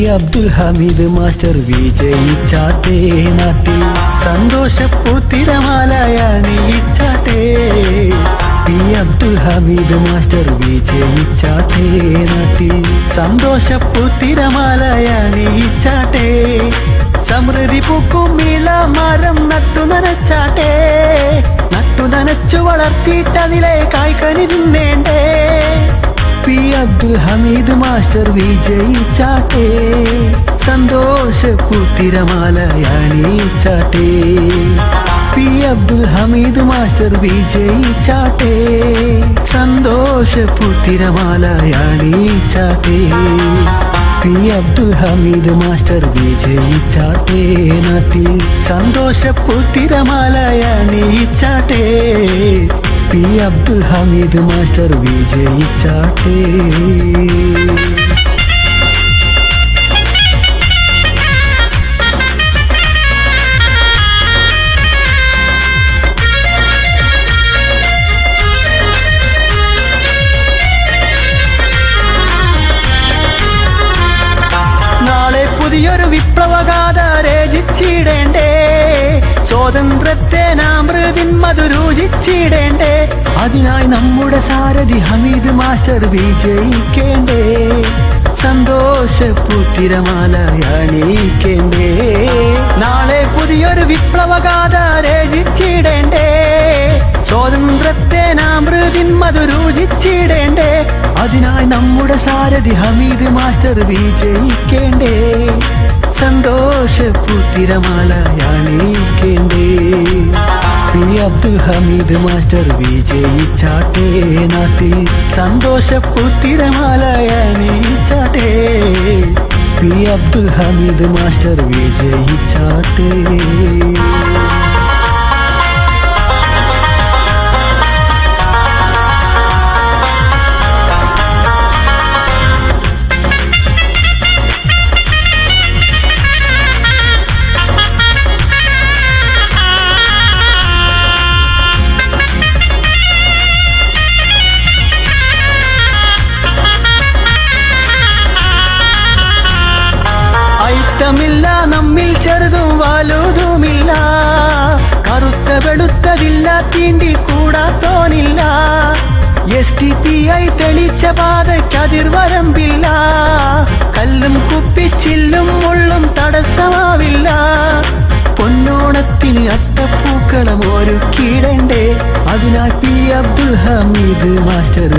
Abdul Hameed master വിജയിച്ചാട്ടേ നാട്ടിൽ സന്തോഷപ്പൂത്തിരമാലയണിയിച്ചാട്ടേ. പി അബ്ദുൽ ഹമീദ് മാസ്റ്റർ വിജയിച്ചാട്ടേ നാട്ടിൽ സന്തോഷപ്പൂത്തിരമാലയണിയിച്ചാട്ടേ. സമൃദ്ധി പൂക്കും ഇളമരം നട്ടു നനച്ചാട്ടേ. നട്ടു നനച്ചു വളർത്തിയിട്ടതിലെ കായ്ക്കനി തിന്നേണ്ടേ. പി അബ്ദുൽ ഹമീദ് മാസ്റ്റർ വിജയിച്ചാട്ടേ. സന്തോഷപ്പൂത്തിരമാലയണിയിച്ചാട്ടേ. പി അബ്ദുൽ ഹമീദ് മാസ്റ്റർ വിജയിച്ചാട്ടേ. സന്തോഷപ്പൂത്തിരമാലയണിയിച്ചാട്ടേ. പി അബ്ദുൽ ഹമീദ് മാസ്റ്റർ വിജയിച്ചാട്ടേ നാട്ടിൽ സന്തോഷപ്പൂത്തിരമാലയണിയിച്ചാട്ടേ. പി അബ്ദുൽ ഹമീദ് മാസ്റ്റർ വിജയിച്ചാട്ടേ. നാളെ പുതിയൊരു വിപ്ലവഗാഥ രചിച്ചിടേണ്ടേ. സ്വാതന്ത്ര്യത്തെ നാമൃതിൻ മധുരുചിച്ചിടേണ്ടേ. അതിനായി നമ്മുടെ സാരഥി ഹമീദ് മാസ്റ്റർ വിജയിക്കേണ്ടേ. സന്തോഷപ്പൂത്തിരമാലയണിയിക്കേണ്ടേ. നാളെ പുതിയൊരു വിപ്ലവഗാഥ രചിച്ചിടേണ്ടേ. സ്വാതന്ത്ര്യത്തെ നാമൃതിൻ മധുരുചിച്ചിടേണ്ടേ. അതിനായി നമ്മുടെ സാരഥി ഹമീദ് മാസ്റ്റർ വിജയിക്കേണ്ടേ. സന്തോഷപ്പൂത്തിരമാലയണിയിക്കേണ്ടേ. പി അബ്ദുൽ ഹമീദ് മാസ്റ്റർ വിജയിച്ചാട്ടേ നാട്ടിൽ സന്തോഷപ്പൂത്തിരമാലയണിയിച്ചാട്ടേ. പി അബ്ദുൽ ഹമീദ് മാസ്റ്റർ വിജയിച്ചാട്ടേ. ില്ല നമ്മിൽ ചെറുതും വലുതുമില്ല. കറുത്ത വെളുത്തതില്ല, തീണ്ടി കൂടാത്തോനില്ല. SDPI തെളിച്ച പാതയ്ക്കതിർവരമ്പില്ല. കല്ലും കുപ്പിച്ചില്ലും മുള്ളും തടസ്സമാവില്ല. പൊന്നോണത്തിന് അട്ടപ്പൂക്കളം ഒരുക്കിയിടണ്ടേ. അതിനാൽ പി അബ്ദുൽ ഹമീദ് മാസ്റ്റർ